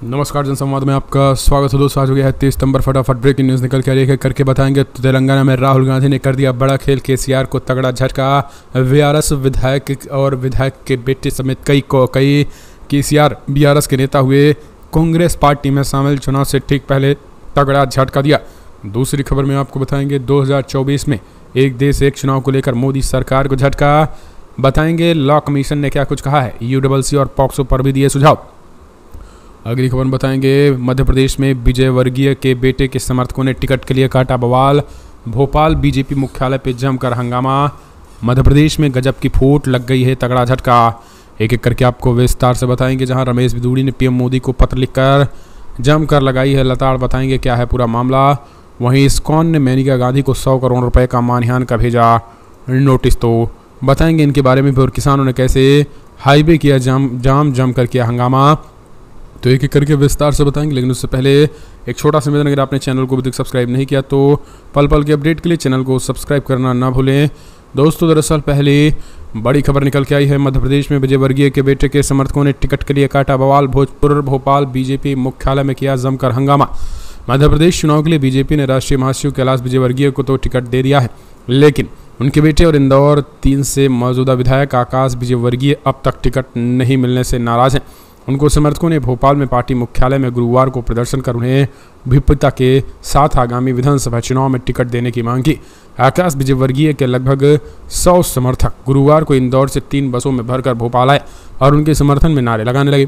नमस्कार जनसंवाद में आपका स्वागत है दोस्तों। आज हो गया है 23 सितंबर। फटाफट ब्रेकिंग न्यूज़ निकल के आ रही है, करके बताएंगे। तो तेलंगाना में राहुल गांधी ने कर दिया बड़ा खेल, केसीआर को तगड़ा झटका। वीआरएस विधायक और विधायक के बेटे समेत कई केसीआर बीआरएस के नेता हुए कांग्रेस पार्टी में शामिल। चुनाव से ठीक पहले तगड़ा झटका दिया। दूसरी खबर में आपको बताएंगे 2024 में एक देश एक चुनाव को लेकर मोदी सरकार को झटका। बताएंगे लॉ कमीशन ने क्या कुछ कहा है। यूडब्ल्यूसी और पॉक्सो पर भी दिए सुझाव। अगली खबर बताएंगे मध्य प्रदेश में विजय वर्गीय के बेटे के समर्थकों ने टिकट के लिए काटा बवाल। भोपाल बीजेपी मुख्यालय पे जमकर हंगामा। मध्य प्रदेश में गजब की फूट लग गई है, तगड़ा झटका। एक एक करके आपको विस्तार से बताएंगे। जहां रमेश बिदूड़ी ने पीएम मोदी को पत्र लिखकर जमकर लगाई है लताड़। बताएंगे क्या है पूरा मामला। वहीं इस्कॉन ने मेनका गांधी को 100 करोड़ रुपए का मानहानि का भेजा नोटिस। तो बताएंगे इनके बारे में भी, और किसानों ने कैसे हाईवे किया जम कर किया हंगामा। तो एक एक करके विस्तार से बताएंगे। लेकिन उससे पहले एक छोटा सा निवेदन, अगर आपने चैनल को अभी तक सब्सक्राइब नहीं किया तो पल पल के अपडेट के लिए चैनल को सब्सक्राइब करना ना भूलें। दोस्तों दरअसल पहले बड़ी खबर निकल के आई है। मध्य प्रदेश में विजय वर्गीय के बेटे के समर्थकों ने टिकट के लिए काटा बवाल। भोपाल बीजेपी मुख्यालय में किया जमकर हंगामा। मध्य प्रदेश चुनाव के लिए बीजेपी ने राष्ट्रीय महासचिव कैलाश विजय वर्गीय को तो टिकट दे दिया है, लेकिन उनके बेटे और इंदौर 3 से मौजूदा विधायक आकाश विजय वर्गीय अब तक टिकट नहीं मिलने से नाराज हैं। उनको समर्थकों ने भोपाल में पार्टी मुख्यालय में गुरुवार को प्रदर्शन कर उन्हें विपक्षता के साथ आगामी विधानसभा चुनाव में टिकट देने की मांग की। आकाश विजय वर्गीय के लगभग 100 समर्थक गुरुवार को इंदौर से 3 बसों में भरकर भोपाल आए और उनके समर्थन में नारे लगाने लगे।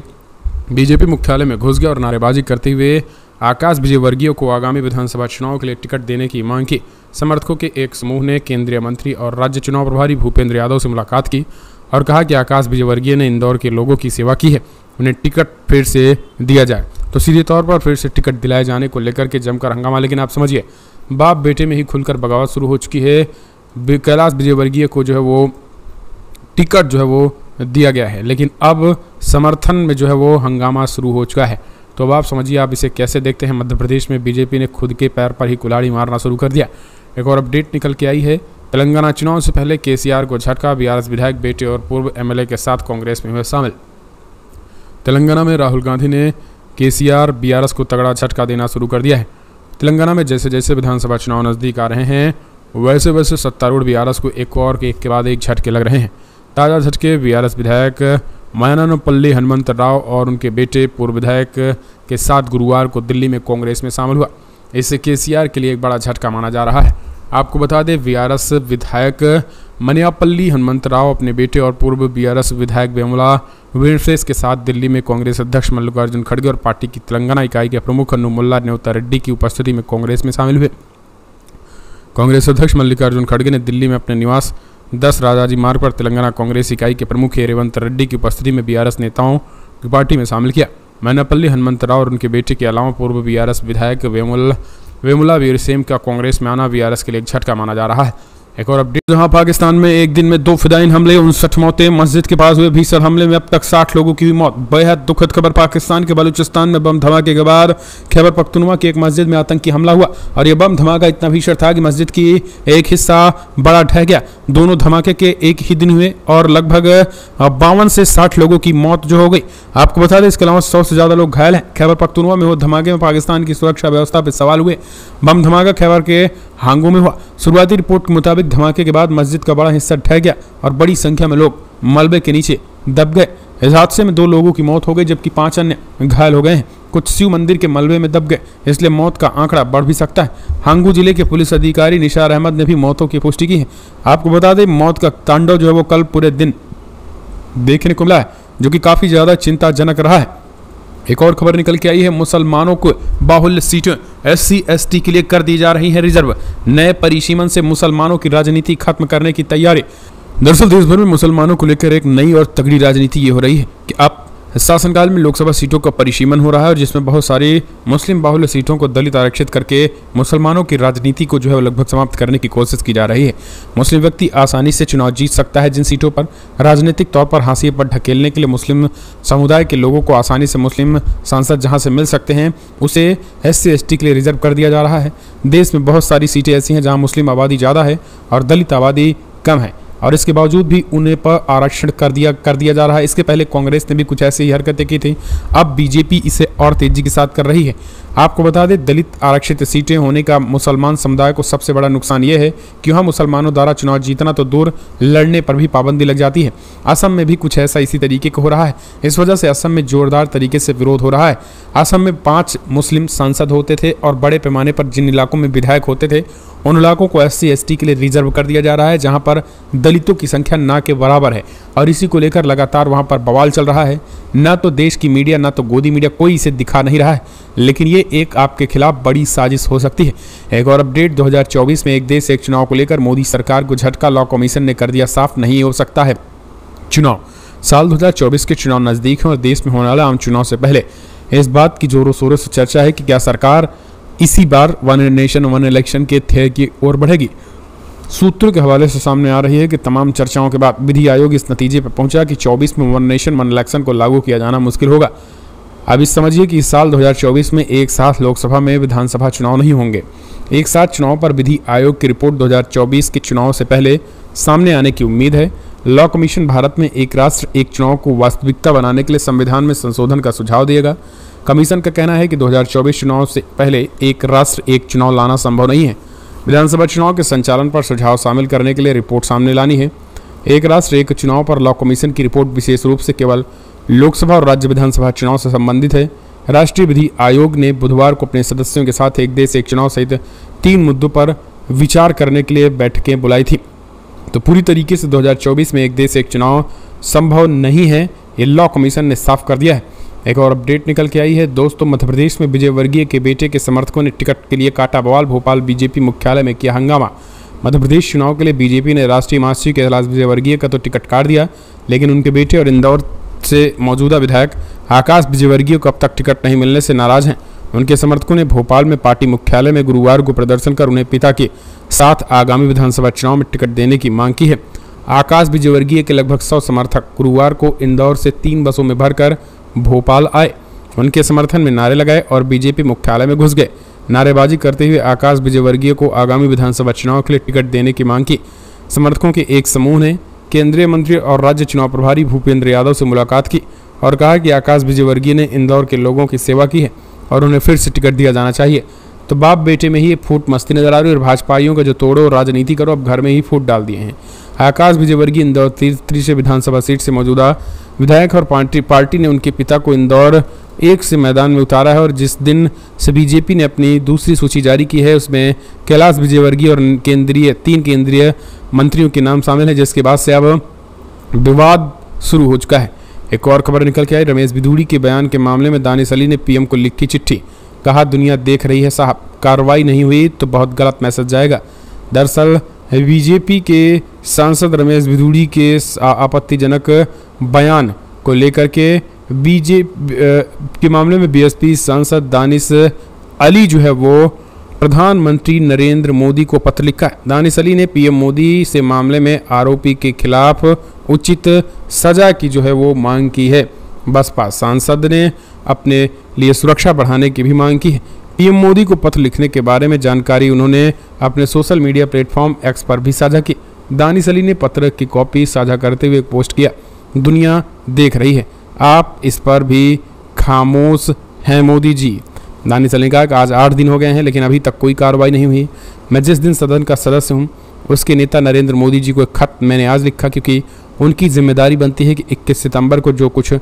बीजेपी मुख्यालय में घुस गया और नारेबाजी करते हुए आकाश विजय वर्गीय को आगामी विधानसभा चुनाव के लिए टिकट देने की मांग की। समर्थकों के एक समूह ने केंद्रीय मंत्री और राज्य चुनाव प्रभारी भूपेंद्र यादव से मुलाकात की और कहा कि आकाश विजय वर्गीय ने इंदौर के लोगों की सेवा की है, उन्हें टिकट फिर से दिया जाए। तो सीधे तौर पर फिर से टिकट दिलाए जाने को लेकर के जमकर हंगामा। लेकिन आप समझिए, बाप बेटे में ही खुलकर बगावत शुरू हो चुकी है। कैलाश विजय वर्गीय को जो है वो टिकट जो है वो दिया गया है, लेकिन अब समर्थन में जो है वो हंगामा शुरू हो चुका है। तो अब आप समझिए, आप इसे कैसे देखते हैं। मध्य प्रदेश में बीजेपी ने खुद के पैर पर ही कुल्हाड़ी मारना शुरू कर दिया। एक और अपडेट निकल के आई है। तेलंगाना चुनाव से पहले केसीआर को झटका। बीआरएस विधायक बेटे और पूर्व एमएलए के साथ कांग्रेस में हुए शामिल। तेलंगाना में राहुल गांधी ने केसीआर बीआरएस को तगड़ा झटका देना शुरू कर दिया है। तेलंगाना में जैसे जैसे विधानसभा चुनाव नज़दीक आ रहे हैं, वैसे वैसे सत्तारूढ़ बीआरएस को एक के बाद एक झटके लग रहे हैं। ताज़ा झटके बीआरएस विधायक मयनापल्ली हनुमंत राव और उनके बेटे पूर्व विधायक के साथ गुरुवार को दिल्ली में कांग्रेस में शामिल हुआ। इससे केसीआर के लिए एक बड़ा झटका माना जा रहा है। आपको बता दें, बीआरएस विधायक मयनापल्ली हनुमंत राव अपने बेटे और पूर्व बीआरएस विधायक वेमुला वेंकटेश के साथ दिल्ली में कांग्रेस अध्यक्ष मल्लिकार्जुन खड़गे और पार्टी की तेलंगाना इकाई के प्रमुख नुमुल्ला न्योता रेड्डी की उपस्थिति में कांग्रेस में शामिल हुए। कांग्रेस अध्यक्ष मल्लिकार्जुन खड़गे ने दिल्ली में अपने निवास 10 राजाजी मार्ग पर तेलंगाना कांग्रेस इकाई के प्रमुख रेवंत रेड्डी की उपस्थिति में बीआरएस नेताओं की पार्टी में शामिल किया। मयनापल्ली हनुमंत राव और उनके बेटे के अलावा पूर्व बीआरएस विधायक वेमुला वीरसेम का कांग्रेस में आना बीआरएस के लिए एक झटका माना जा रहा है। एक और अपडेट, जहां पाकिस्तान में एक दिन में 2 फिदायीन हमले, 59 मौतें। मस्जिद के पास हुए भीषण हमले में अब तक 60 लोगों की हुई मौत। बेहद दुखद खबर। पाकिस्तान के बलूचिस्तान में बम धमाके के बाद खैबर पख्तूनख्वा की एक मस्जिद में आतंकी हमला हुआ और यह बम धमाका इतना भीषण था कि मस्जिद की एक हिस्सा बड़ा ढह गया। दोनों धमाके के एक ही दिन हुए और लगभग 52 से 60 लोगों की मौत जो हो गई। आपको बता दें, इसके अलावा 100 से ज़्यादा लोग घायल हैं। खैबर पख्तूनख्वा में हुए धमाके में पाकिस्तान की सुरक्षा व्यवस्था पर सवाल हुए। बम धमाका खैबर के हांगो में हुआ। शुरुआती रिपोर्ट के मुताबिक धमाके के बाद मस्जिद का बड़ा हिस्सा ढह गया और बड़ी संख्या में लोग मलबे के नीचे दब गए। इस हादसे में 2 लोगों की मौत हो गई जबकि 5 अन्य घायल हो गए हैं। कुछ शिव मंदिर के मलबे में दब गए, इसलिए मौत का आंकड़ा बढ़ भी सकता है। हांगू जिले के पुलिस अधिकारी निशार अहमद ने भी मौतों की पुष्टि की है। आपको बता दें, मौत का तांडव जो है वो कल पूरे दिन देखने को मिला है, जो कि काफ़ी ज़्यादा चिंताजनक रहा है। एक और खबर निकल के आई है। मुसलमानों को बाहुल्य सीटें SC ST के लिए कर दी जा रही है रिजर्व। नए परिसीमन से मुसलमानों की राजनीति खत्म करने की तैयारी। दरअसल देश भर में मुसलमानों को लेकर एक नई और तगड़ी राजनीति ये हो रही है कि अब शासनकाल में लोकसभा सीटों का परिसीमन हो रहा है और जिसमें बहुत सारी मुस्लिम बाहुल्य सीटों को दलित आरक्षित करके मुसलमानों की राजनीति को जो है लगभग समाप्त करने की कोशिश की जा रही है। मुस्लिम व्यक्ति आसानी से चुनाव जीत सकता है। जिन सीटों पर राजनीतिक तौर पर हाशिए पर ढकेलने के लिए मुस्लिम समुदाय के लोगों को आसानी से मुस्लिम सांसद जहां से मिल सकते हैं, उसे SC ST के लिए रिजर्व कर दिया जा रहा है। देश में बहुत सारी सीटें ऐसी हैं जहाँ मुस्लिम आबादी ज़्यादा है और दलित आबादी कम है। और इसके बावजूद भी उन्हें पर आरक्षण कर दिया जा रहा है। इसके पहले कांग्रेस ने भी कुछ ऐसी ही हरकतें की थी, अब बीजेपी इसे और तेजी के साथ कर रही है। आपको बता दें, दलित आरक्षित सीटें होने का मुसलमान समुदाय को सबसे बड़ा नुकसान ये है कि वहाँ मुसलमानों द्वारा चुनाव जीतना तो दूर, लड़ने पर भी पाबंदी लग जाती है। असम में भी कुछ ऐसा इसी तरीके का हो रहा है। इस वजह से असम में जोरदार तरीके से विरोध हो रहा है। असम में 5 मुस्लिम सांसद होते थे और बड़े पैमाने पर जिन इलाकों में विधायक होते थे उन इलाकों को SC ST के लिए रिजर्व कर दिया जा रहा है, जहां पर दलितों की संख्या ना के बराबर है। और इसी को लेकर लगातार वहां पर बवाल चल रहा है। ना तो देश की मीडिया, ना तो गोदी मीडिया कोई इसे दिखा नहीं रहा है, लेकिन ये एक आपके खिलाफ बड़ी साजिश हो सकती है। एक और अपडेट, 2024 में एक देश एक चुनाव को लेकर मोदी सरकार को झटका, लॉ कमीशन ने कर दिया साफ, नहीं हो सकता है चुनाव। साल 2024 के चुनाव नजदीक हैं और देश में होने वाला आम चुनाव से पहले इस बात की जोरों शोरों से चर्चा है कि क्या सरकार इसी बार वन नेशन वन इलेक्शन के ध्येय की ओर बढ़ेगी। सूत्रों के हवाले से सामने आ रही है कि तमाम चर्चाओं के बाद विधि आयोग इस नतीजे पर पहुंचा कि 24 में वन नेशन वन इलेक्शन को लागू किया जाना मुश्किल होगा। अब इस समझिए कि इस साल 2024 में एक साथ लोकसभा में विधानसभा चुनाव नहीं होंगे। एक साथ चुनाव पर विधि आयोग की रिपोर्ट 2024 के चुनाव से पहले सामने आने की उम्मीद है। लॉ कमीशन भारत में एक राष्ट्र एक चुनाव को वास्तविकता बनाने के लिए संविधान में संशोधन का सुझाव देगा। कमीशन का कहना है कि 2024 चुनाव से पहले एक राष्ट्र एक चुनाव लाना संभव नहीं है। विधानसभा चुनाव के संचालन पर सुझाव शामिल करने के लिए रिपोर्ट सामने लानी है। एक राष्ट्र एक चुनाव पर लॉ कमीशन की रिपोर्ट विशेष रूप से केवल लोकसभा और राज्य विधानसभा चुनाव से संबंधित है। राष्ट्रीय विधि आयोग ने बुधवार को अपने सदस्यों के साथ एक देश एक चुनाव सहित 3 मुद्दों पर विचार करने के लिए बैठकें बुलाई थी। तो पूरी तरीके से 2024 में एक देश एक चुनाव संभव नहीं है, ये लॉ कमीशन ने साफ कर दिया है। एक और अपडेट निकल के आई है दोस्तों, मध्य प्रदेश में विजय वर्गीय के बेटे के समर्थकों ने टिकट के लिए काटा बवाल, भोपाल बीजेपी मुख्यालय में किया हंगामा। मध्य प्रदेश चुनाव के लिए बीजेपी ने राष्ट्रीय महासचिव कैलाश विजयवर्गीय का तो टिकट काट दिया, लेकिन उनके बेटे और इंदौर से मौजूदा विधायक आकाश विजयवर्गीय को अब तक टिकट नहीं मिलने से नाराज हैं। उनके समर्थकों ने भोपाल में पार्टी मुख्यालय में गुरुवार को प्रदर्शन कर उन्हें पिता के साथ आगामी विधानसभा चुनाव में टिकट देने की मांग की है। आकाश विजयवर्गीय के लगभग 100 समर्थक गुरुवार को इंदौर से 3 बसों में भरकर भोपाल आए, उनके समर्थन में नारे लगाए और बीजेपी मुख्यालय में घुस गए। नारेबाजी करते हुए आकाश विजयवर्गीय को आगामी विधानसभा चुनाव के लिए टिकट देने की मांग की। समर्थकों के एक समूह ने केंद्रीय मंत्री और राज्य चुनाव प्रभारी भूपेंद्र यादव से मुलाकात की और कहा कि आकाश विजयवर्गीय ने इंदौर के लोगों की सेवा की है और उन्हें फिर से टिकट दिया जाना चाहिए। तो बाप बेटे में ही फूट मस्ती नजर आ रही है और भाजपाइयों का जो तोड़ो और राजनीति करो अब घर में ही फूट डाल दिए हैं। आकाश विजयवर्गीय इंदौर तीसरी विधानसभा सीट से मौजूदा विधायक और पार्टी ने उनके पिता को इंदौर 1 से मैदान में उतारा है और जिस दिन से बीजेपी ने अपनी दूसरी सूची जारी की है उसमें कैलाश विजयवर्गीय और 3 केंद्रीय मंत्रियों के नाम शामिल है, जिसके बाद से अब विवाद शुरू हो चुका है। एक और खबर निकल के आई, रमेश बिधूड़ी के बयान के मामले में दानिश अली ने पीएम को लिखी चिट्ठी, कहा दुनिया देख रही है साहब, कार्रवाई नहीं हुई तो बहुत गलत मैसेज जाएगा। दरअसल बीजेपी के सांसद रमेश बिधूड़ी के आपत्तिजनक बयान को लेकर के बीजेपी के मामले में बीएसपी सांसद दानिश अली जो है वो प्रधानमंत्री नरेंद्र मोदी को पत्र लिखा है। दानिश अली ने पीएम मोदी से मामले में आरोपी के खिलाफ उचित सजा की जो है वो मांग की है। बसपा सांसद ने अपने लिए सुरक्षा बढ़ाने की भी मांग की है। पीएम मोदी को पत्र लिखने के बारे में जानकारी उन्होंने अपने सोशल मीडिया प्लेटफॉर्म एक्स पर भी साझा की। दानिश अली ने पत्र की कॉपी साझा करते हुए एक पोस्ट किया, दुनिया देख रही है, आप इस पर भी खामोश हैं मोदी जी। दानिश अली ने कहा कि आज 8 दिन हो गए हैं लेकिन अभी तक कोई कार्रवाई नहीं हुई। मैं जिस दिन सदन का सदस्य हूं उसके नेता नरेंद्र मोदी जी को एक खत मैंने आज लिखा, क्योंकि उनकी जिम्मेदारी बनती है कि 21 सितंबर को जो कुछ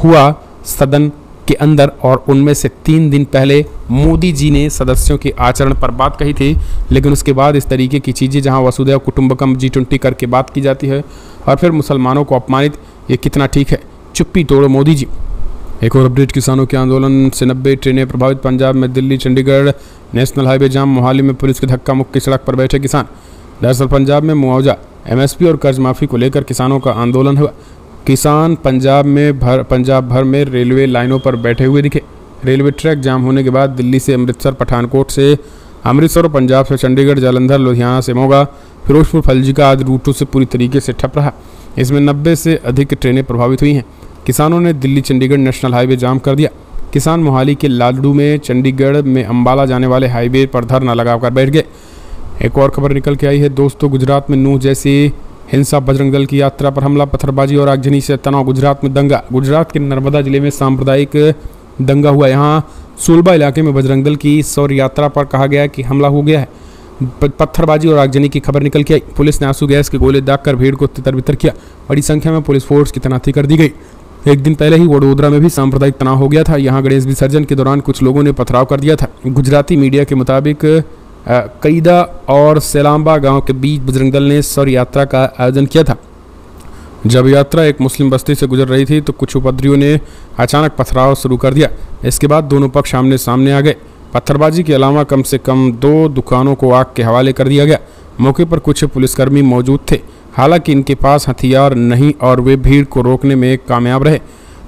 हुआ सदन के अंदर और उनमें से 3 दिन पहले मोदी जी ने सदस्यों के आचरण पर बात कही थी, लेकिन उसके बाद इस तरीके की चीज़ें जहां वसुधैव कुटुंबकम G20 करके बात की जाती है और फिर मुसलमानों को अपमानित, ये कितना ठीक है, चुप्पी तोड़ो मोदी जी। एक और अपडेट, किसानों के आंदोलन से 90 ट्रेनें प्रभावित, पंजाब में दिल्ली चंडीगढ़ नेशनल हाईवे जाम, मोहाली में पुलिस के धक्का मुक्की सड़क पर बैठे किसान। दरअसल पंजाब में मुआवजा MSP और कर्ज माफ़ी को लेकर किसानों का आंदोलन हुआ। किसान पंजाब भर में रेलवे लाइनों पर बैठे हुए दिखे। रेलवे ट्रैक जाम होने के बाद दिल्ली से अमृतसर, पठानकोट से अमृतसर और पंजाब से चंडीगढ़, जालंधर, लुधियाना से मोगा, फिरोजपुर, फल्जिका आदि रूटों से पूरी तरीके से ठप रहा। इसमें 90 से अधिक ट्रेनें प्रभावित हुई हैं। किसानों ने दिल्ली चंडीगढ़ नेशनल हाईवे जाम कर दिया। किसान मोहाली के लाडू में, चंडीगढ़ में अंबाला जाने वाले हाईवे पर धरना लगाकर बैठ गए। एक और खबर निकल के आई है दोस्तों, गुजरात में नूह जैसी हिंसा, बजरंग दल की यात्रा पर हमला, पत्थरबाजी और आगजनी से तनाव। गुजरात में दंगा। गुजरात के नर्मदा जिले में सांप्रदायिक दंगा हुआ। यहाँ सुलभा इलाके में बजरंग दल की शौर्य यात्रा पर कहा गया कि हमला हो गया है। पत्थरबाजी और आगजनी की खबर निकल के आई। पुलिस ने आंसू गैस के गोले दागकर भीड़ को तितर बितर किया। बड़ी संख्या में पुलिस फोर्स की तैनाती कर दी गई। एक दिन पहले ही वडोदरा में भी सांप्रदायिक तनाव हो गया था। यहाँ गणेश विसर्जन के दौरान कुछ लोगों ने पथराव कर दिया था। गुजराती मीडिया के मुताबिक कैदा और सेलाम्बा गांव के बीच बजरंग दल ने शौर्य यात्रा का आयोजन किया था। जब यात्रा एक मुस्लिम बस्ती से गुजर रही थी तो कुछ उपद्रवियों ने अचानक पथराव शुरू कर दिया। इसके बाद दोनों पक्ष आमने सामने आ गए। पत्थरबाजी के अलावा कम से कम 2 दुकानों को आग के हवाले कर दिया गया। मौके पर कुछ पुलिसकर्मी मौजूद थे, हालांकि इनके पास हथियार नहीं और वे भीड़ को रोकने में कामयाब रहे।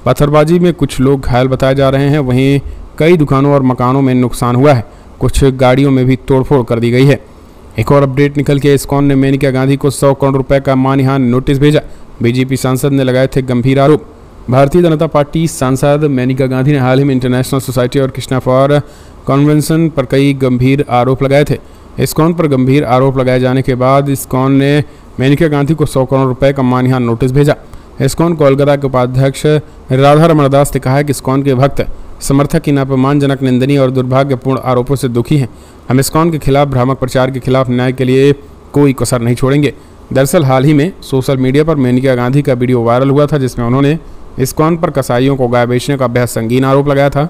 पत्थरबाजी में कुछ लोग घायल बताए जा रहे हैं। वहीं कई दुकानों और मकानों में नुकसान हुआ है। कुछ गाड़ियों में भी तोड़फोड़ कर दी गई है। एक और अपडेट निकल के इस्कॉन ने मेनका गांधी को 100 करोड़ रुपए का मानहानि नोटिस भेजा। बीजेपी सांसद ने लगाए थे गंभीर आरोप। भारतीय जनता पार्टी सांसद मेनका गांधी ने हाल ही में इंटरनेशनल सोसाइटी और कृष्णा फॉर कन्वेंशन पर कई गंभीर आरोप लगाए थे। इस्कॉन पर गंभीर आरोप लगाए जाने के बाद इस्कॉन ने मेनका गांधी को 100 करोड़ रुपए का मानहानि नोटिस भेजा। इस्कॉन कोलकाता के उपाध्यक्ष राधा रमण दास ने कहा है कि इस्कॉन के भक्त समर्थक इन अपमानजनक, निंदनीय और दुर्भाग्यपूर्ण आरोपों से दुखी हैं। हम इस्कॉन के खिलाफ भ्रामक प्रचार के खिलाफ न्याय के लिए कोई कसर नहीं छोड़ेंगे। दरअसल हाल ही में सोशल मीडिया पर मेनका गांधी का वीडियो वायरल हुआ था, जिसमें उन्होंने इस्कॉन पर कसाईयों को गाय बेचने का बेहद संगीन आरोप लगाया था।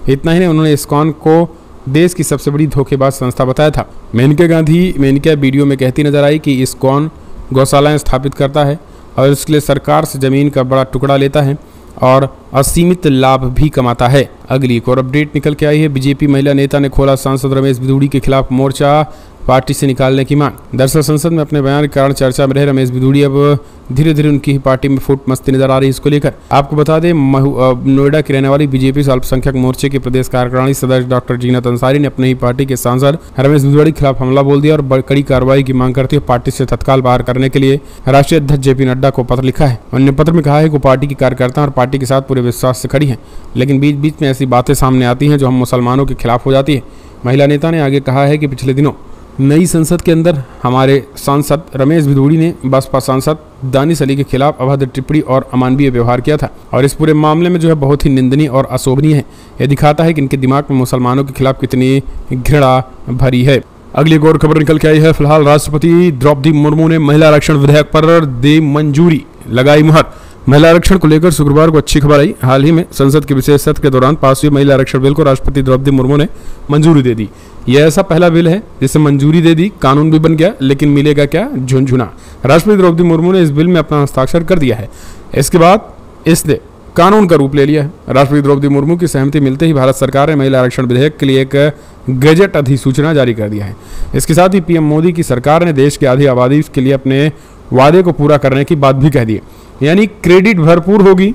इतना ही नहीं, उन्होंने इस्कॉन को देश की सबसे बड़ी धोखेबाज संस्था बताया था। मेनका गांधी वीडियो में कहती नजर आई कि इस्कॉन गौशालाएं स्थापित करता है और इसके लिए सरकार से जमीन का बड़ा टुकड़ा लेता है और असीमित लाभ भी कमाता है। अगली एक और अपडेट निकल के आई है। बीजेपी महिला नेता ने खोला सांसद रमेश बिधूड़ी के खिलाफ मोर्चा, पार्टी से निकालने की मांग। दरअसल संसद में अपने बयान के कारण चर्चा में रहे रमेश बिधूड़ी अब धीरे धीरे उनकी ही पार्टी में फूट मस्ती नजर आ रही है। इसको लेकर आपको बता दें, नोएडा की रहने वाली बीजेपी अल्पसंख्यक मोर्चे के प्रदेश कार्यकारिणी सदस्य डॉक्टर जीनत अंसारी ने अपने ही पार्टी के सांसद रमेश बिधूड़ी के खिलाफ हमला बोल दिया और कड़ी कार्रवाई की मांग करते हुए पार्टी से तत्काल बाहर करने के लिए राष्ट्रीय अध्यक्ष जेपी नड्डा को पत्र लिखा है। उन्होंने पत्र में कहा है कि पार्टी की कार्यकर्ता और पार्टी के साथ पूरे विश्वास से खड़ी है, लेकिन बीच बीच में ऐसी बातें सामने आती हैं जो हम मुसलमानों के खिलाफ हो जाती है। महिला नेता ने आगे कहा है कि पिछले दिनों नई संसद के अंदर हमारे सांसद रमेश बिधूड़ी ने बसपा सांसद दानिश अली के खिलाफ अभद्र टिप्पणी और अमानवीय व्यवहार किया था और इस पूरे मामले में जो है बहुत ही निंदनीय और अशोभनीय है। यह दिखाता है कि इनके दिमाग में मुसलमानों के खिलाफ कितनी घृणा भरी है। अगली एक और खबर निकल के आई है। फिलहाल राष्ट्रपति द्रौपदी मुर्मू ने महिला आरक्षण विधेयक पर दी मंजूरी, लगाई मुहर। महिला आरक्षण को लेकर शुक्रवार को अच्छी खबर आई। हाल ही में संसद के विशेष सत्र के दौरान पास हुए महिला आरक्षण बिल को राष्ट्रपति द्रौपदी मुर्मू ने मंजूरी दे दी। यह ऐसा पहला बिल है जिसे मंजूरी दे दी, कानून भी बन गया, लेकिन मिलेगा क्या? झुनझुना। राष्ट्रपति द्रौपदी मुर्मू ने इस बिल में अपना हस्ताक्षर कर दिया है। इसके बाद इसने कानून का रूप ले लिया है। राष्ट्रपति द्रौपदी मुर्मू की सहमति मिलते ही भारत सरकार ने महिला आरक्षण विधेयक के लिए एक गजट अधिसूचना जारी कर दिया है। इसके साथ ही पीएम मोदी की सरकार ने देश की आधी आबादी के लिए अपने वादे को पूरा करने की बात भी कह दी है। यानी क्रेडिट भरपूर होगी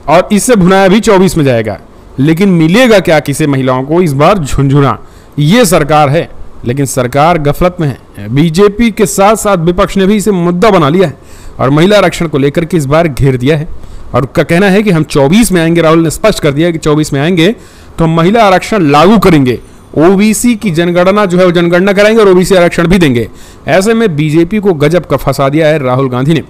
और इससे भुनाया भी 24 में जाएगा, लेकिन मिलेगा क्या किसे महिलाओं को? इस बार झुनझुना। ये सरकार है, लेकिन सरकार गफलत में है। बीजेपी के साथ साथ विपक्ष ने भी इसे मुद्दा बना लिया है और महिला आरक्षण को लेकर के इस बार घेर दिया है और उनका कहना है कि हम 24 में आएंगे। राहुल ने स्पष्ट कर दिया कि 24 में आएंगे तो हम महिला आरक्षण लागू करेंगे, ओबीसी की जनगणना जो है वो जनगणना कराएंगे और ओबीसी आरक्षण भी देंगे। ऐसे में बीजेपी को गजब का फंसा दिया है राहुल गांधी ने।